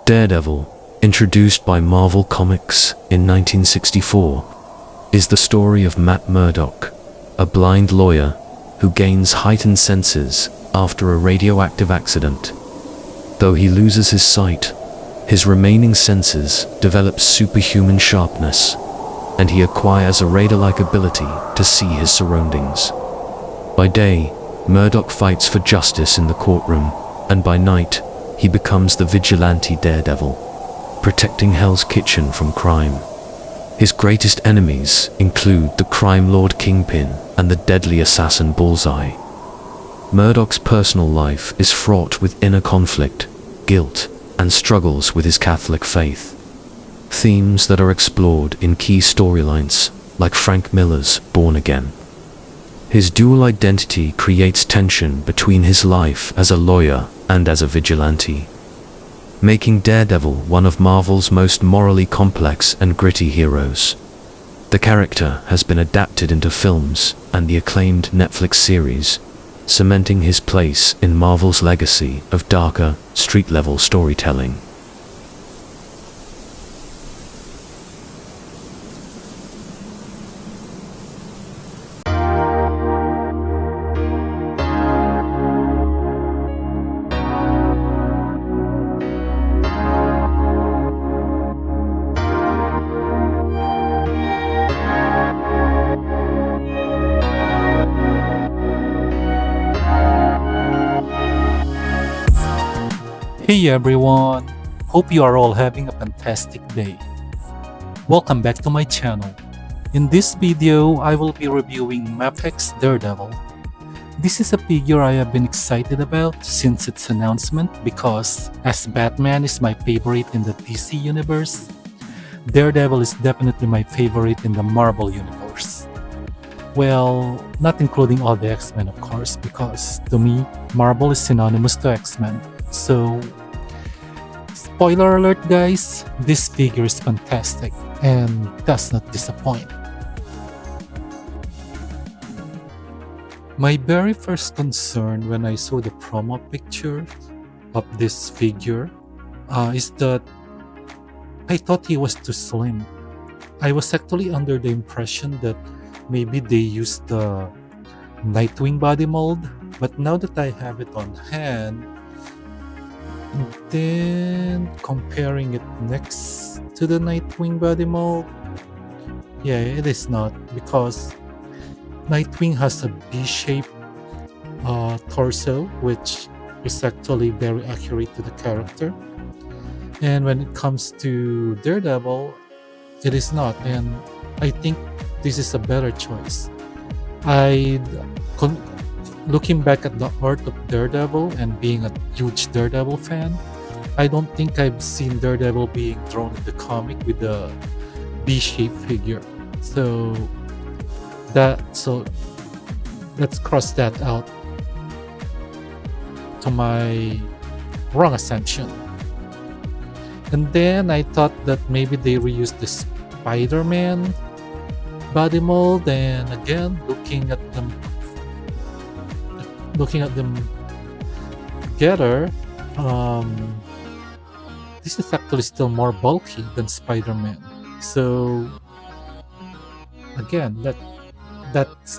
Daredevil, introduced by Marvel Comics in 1964, is the story of Matt Murdock, a blind lawyer who gains heightened senses after a radioactive accident. Though he loses his sight, his remaining senses develop superhuman sharpness, and he acquires a radar-like ability to see his surroundings. By day, Murdock fights for justice in the courtroom, and by night, he becomes the vigilante Daredevil, protecting Hell's Kitchen from crime. His greatest enemies include the crime lord Kingpin and the deadly assassin Bullseye. Murdock's personal life is fraught with inner conflict, guilt, and struggles with his Catholic faith, themes that are explored in key storylines like Frank Miller's Born Again. His dual identity creates tension between his life as a lawyer and as a vigilante, making Daredevil one of Marvel's most morally complex and gritty heroes. The character has been adapted into films and the acclaimed Netflix series, cementing his place in Marvel's legacy of darker, street-level storytelling. Hey everyone! Hope you are all having a fantastic day. Welcome back to my channel. In this video, I will be reviewing MAFEX Daredevil. This is a figure I have been excited about since its announcement because, as Batman is my favorite in the DC universe, Daredevil is definitely my favorite in the Marvel universe. Well, not including all the X-Men of course, because to me, Marvel is synonymous to X-Men. So, spoiler alert guys, this figure is fantastic and does not disappoint. My very first concern when I saw the promo picture of this figure is that I thought he was too slim. I was actually under the impression that maybe they used the Nightwing body mold, but now that I have it on hand, and then comparing it next to the Nightwing body mold, yeah, it is not, because Nightwing has a B-shaped torso, which is actually very accurate to the character. And when it comes to Daredevil, it is not, and I think this is a better choice. Looking back at the art of Daredevil and being a huge Daredevil fan, I don't think I've seen Daredevil being drawn in the comic with a B-shaped figure. So let's cross that out to my wrong assumption. And then I thought that maybe they reused the Spider-Man body mold, and again, looking at them together, this is actually still more bulky than Spider-Man. So again, that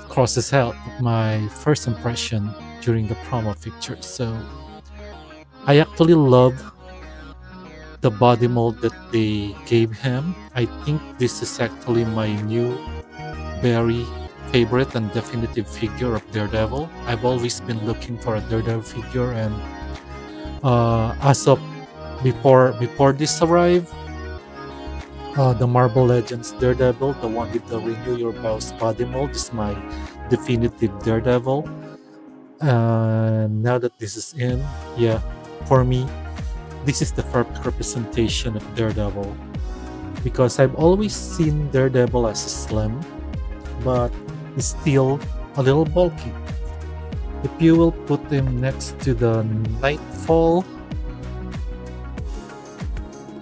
crosses out my first impression during the promo picture. So I actually love the body mold that they gave him. I think this is actually my new very favorite and definitive figure of Daredevil. I've always been looking for a Daredevil figure, and as of before this arrived, the Marvel Legends Daredevil, the one with the Renew Your Vows body mold, is my definitive Daredevil. Now that this is in, yeah, for me, this is the perfect representation of Daredevil, because I've always seen Daredevil as a slim, but is still a little bulky. If you will put him next to the Nightfall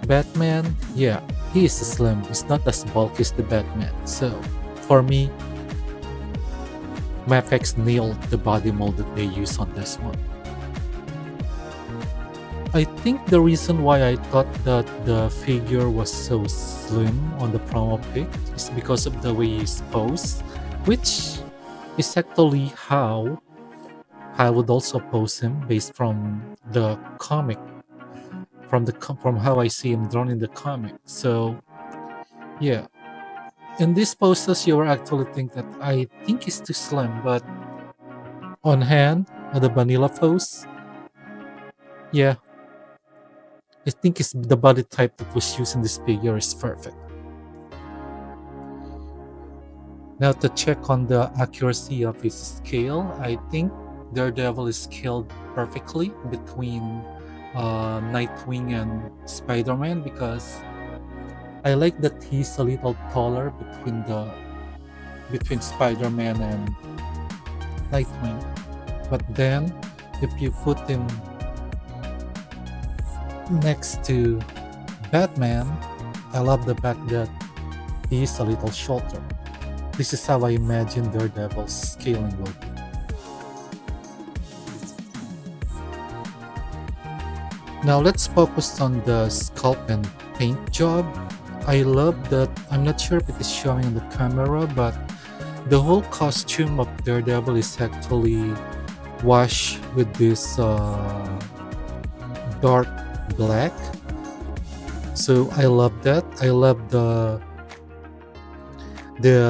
Batman, yeah, he is slim. He's not as bulky as the Batman. So for me, MAFEX nailed the body mold that they use on this one. I think the reason why I thought that the figure was so slim on the promo pic is because of the way he's posed, which is actually how I would also pose him based from the comic, from how I see him drawn in the comic. So yeah, in these poses, you will actually think that I think he's too slim, but on hand, at the vanilla pose, yeah, I think it's the body type that was used in this figure is perfect. Now to check on the accuracy of his scale, I think Daredevil is scaled perfectly between Nightwing and Spider-Man because I like that he's a little taller between Spider-Man and Nightwing. But then if you put him next to Batman, I love the fact that he is a little shorter. This is how I imagine Daredevil's scaling will be. Now let's focus on the sculpt and paint job. I love that, I'm not sure if it is showing on the camera, but the whole costume of Daredevil is actually washed with this dark black. So I love that. I love the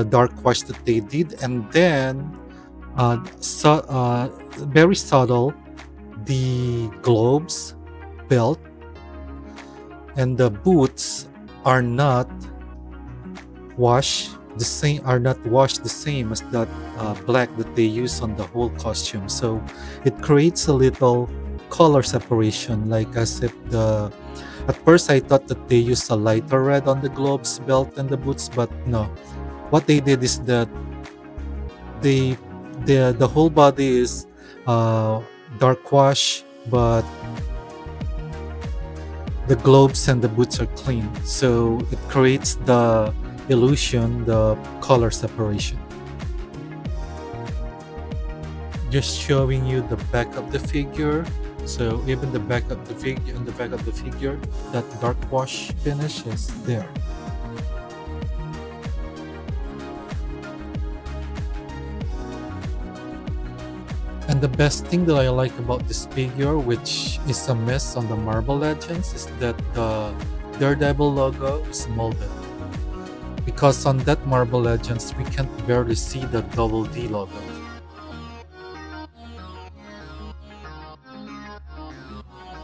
dark wash that they did, and then very subtle, the gloves, belt, and the boots are not washed the same as that black that they use on the whole costume. So it creates a little color separation, like as if at first I thought that they used a lighter red on the gloves, belt, and the boots, but no. What they did is that the whole body is dark wash, but the gloves and the boots are clean. So it creates the illusion, the color separation. Just showing you the back of the figure. So even the back of the figure, that dark wash finish is there. And the best thing that I like about this figure, which is a miss on the Marvel Legends, is that the Daredevil logo is molded. Because on that Marvel Legends, we can barely see the double D logo.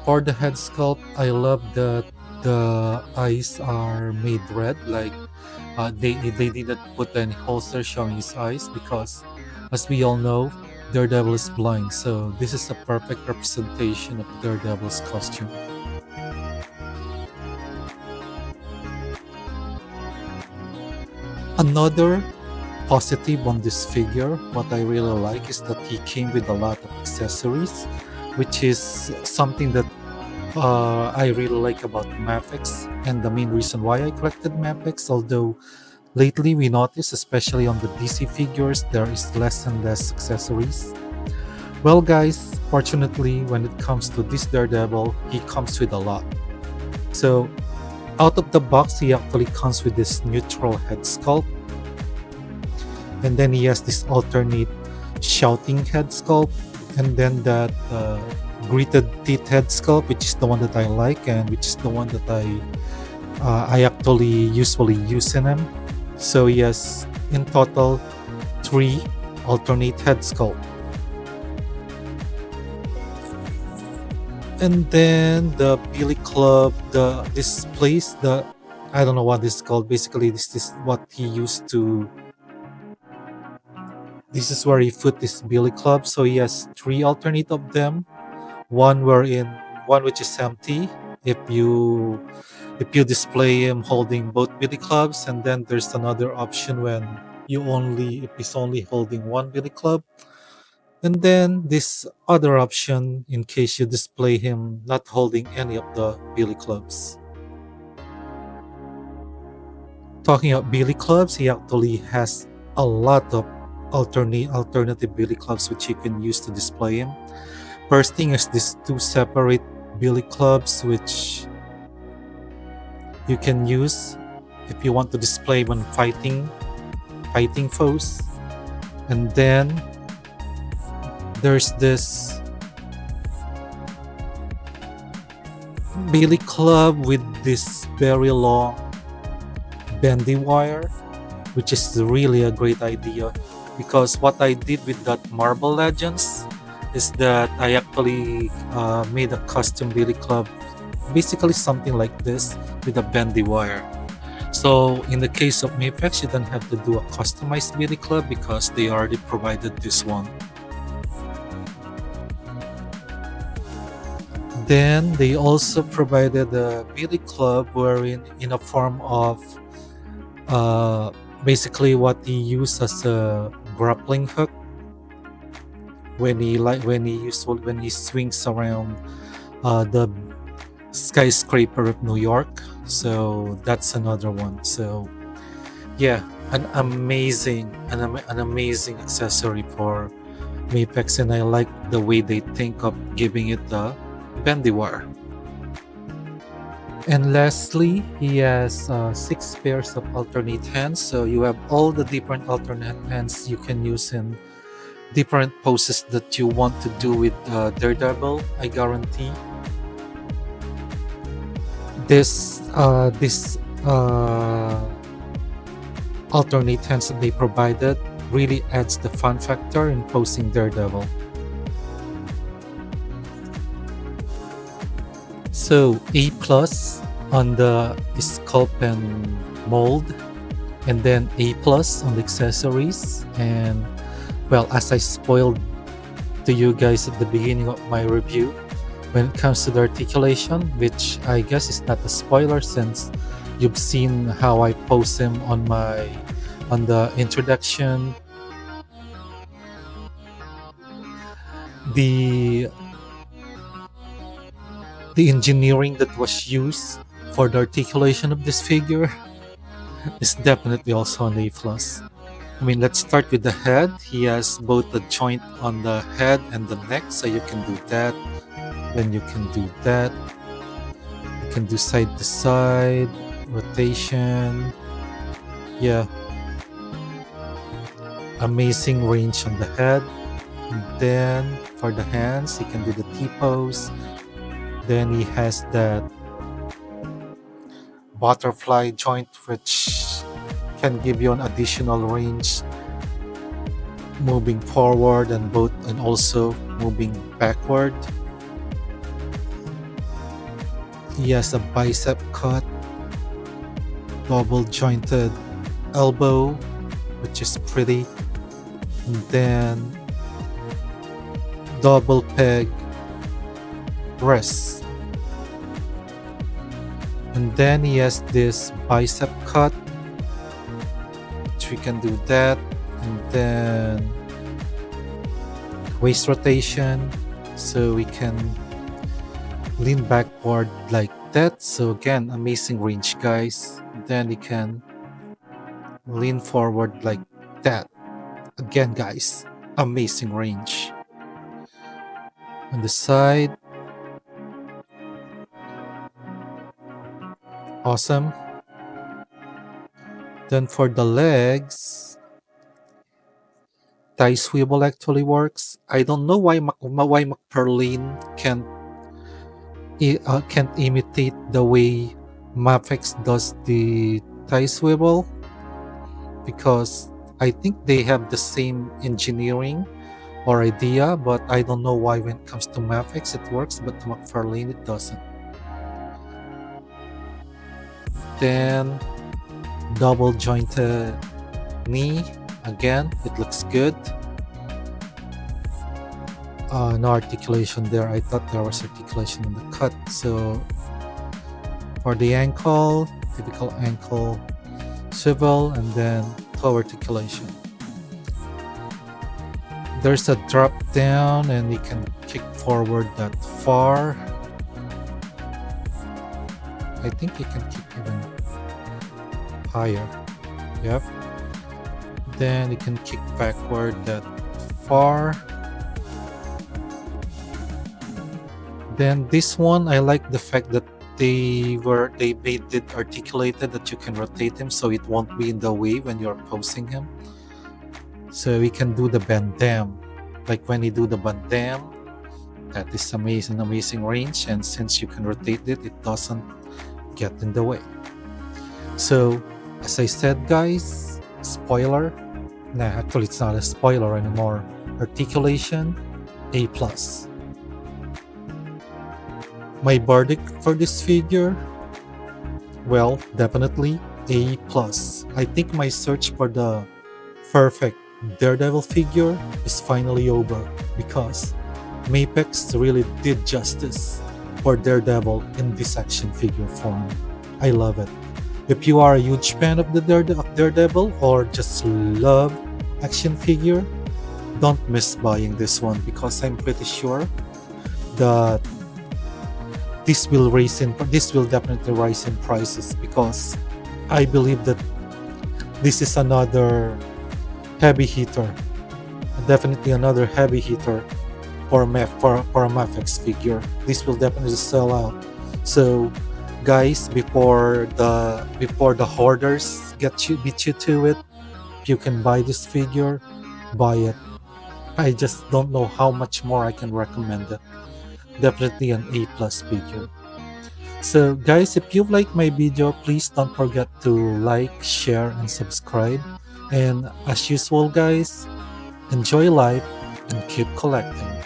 For the head sculpt, I love that the eyes are made red, like they didn't put any holster showing his eyes because, as we all know, Daredevil is blind, so this is a perfect representation of Daredevil's costume. Another positive on this figure, what I really like, is that he came with a lot of accessories, which is something that I really like about MAFEX, and the main reason why I collected MAFEX, although lately we notice, especially on the DC figures, there is less and less accessories. Well guys, fortunately when it comes to this Daredevil, he comes with a lot. So out of the box, he actually comes with this neutral head sculpt, and then he has this alternate shouting head sculpt, and then that gritted teeth head sculpt, which is the one that I like and which is the one that I actually usually use in him. So yes, in total, 3 alternate head sculpt. And then the Billy Club, this place, I don't know what this is called. Basically, this is what he used to. This is where he put this Billy Club. So he has 3 alternate of them. One which is empty. If you display him holding both Billy Clubs, and then there's another option when if he's only holding one Billy Club, and then this other option in case you display him not holding any of the Billy Clubs. Talking about Billy Clubs, he actually has a lot of alternative Billy Clubs which you can use to display him. First thing is these 2 separate billy clubs which you can use if you want to display when fighting foes. And then there's this billy club with this very long bendy wire, which is really a great idea, because what I did with that Marble Legends is that I actually made a custom billy club, basically something like this with a bendy wire. So in the case of MAFEX, you don't have to do a customized billy club because they already provided this one. Then they also provided a billy club wherein in a form of basically what he used as a grappling hook when he swings around the skyscraper of New York. So that's another one. So yeah, an amazing accessory for MAFEX, and I like the way they think of giving it the bendy wire. And lastly, he has 6 pairs of alternate hands, so you have all the different alternate hands you can use in different poses that you want to do with Daredevil. I guarantee this alternate hands that they provided really adds the fun factor in posing Daredevil. So A plus on the sculpt and mold, and then A plus on the accessories. And well, as I spoiled to you guys at the beginning of my review, when it comes to the articulation, which I guess is not a spoiler since you've seen how I pose him on the introduction. The engineering that was used for the articulation of this figure is definitely also an A+. I mean, let's start with the head. He has both the joint on the head and the neck, so you can do that. Then you can do that. You can do side to side, rotation. Yeah. Amazing range on the head. And then for the hands, he can do the T-pose. Then he has that butterfly joint, which can give you an additional range moving forward and also moving backward. He has a bicep cut, double jointed elbow, which is pretty, and then double peg wrist. And then he has this bicep cut, which we can do that, and then waist rotation, so we can lean backward like that. So again, amazing range, guys. Then you can lean forward like that. Again, guys, amazing range. On the side, awesome. Then for the legs, thigh swivel actually works. I don't know why McFarlane can't imitate the way MAFEX does the thigh swivel, because I think they have the same engineering or idea, but I don't know why when it comes to MAFEX it works, but to McFarlane it doesn't. Then double jointed knee, again, it looks good. No articulation there. I thought there was articulation in the cut. So for the ankle, typical ankle swivel, and then toe articulation. There's a drop down and you can kick forward that far. I think you can kick even higher. Yep. Then you can kick backward that far. Then this one, I like the fact that they made it articulated that you can rotate him so it won't be in the way when you're posing him. So we can do the bandam. Like when you do the bandam, that is amazing range, and since you can rotate it, it doesn't get in the way. So as I said, guys, spoiler. Nah, actually it's not a spoiler anymore. Articulation, A+. My verdict for this figure? Well, definitely A+. I think my search for the perfect Daredevil figure is finally over because MAFEX really did justice for Daredevil in this action figure form. I love it. If you are a huge fan of the Daredevil or just love action figure, don't miss buying this one because I'm pretty sure that this will definitely rise in prices because I believe that this is another heavy hitter, definitely another heavy hitter for a MAFEX figure. This will definitely sell out. So guys, before the hoarders beat you to it, if you can buy this figure, buy it. I just don't know how much more I can recommend it. Definitely an A+ figure. So guys, if you like my video, please don't forget to like, share, and subscribe. And as usual, guys, enjoy life and keep collecting.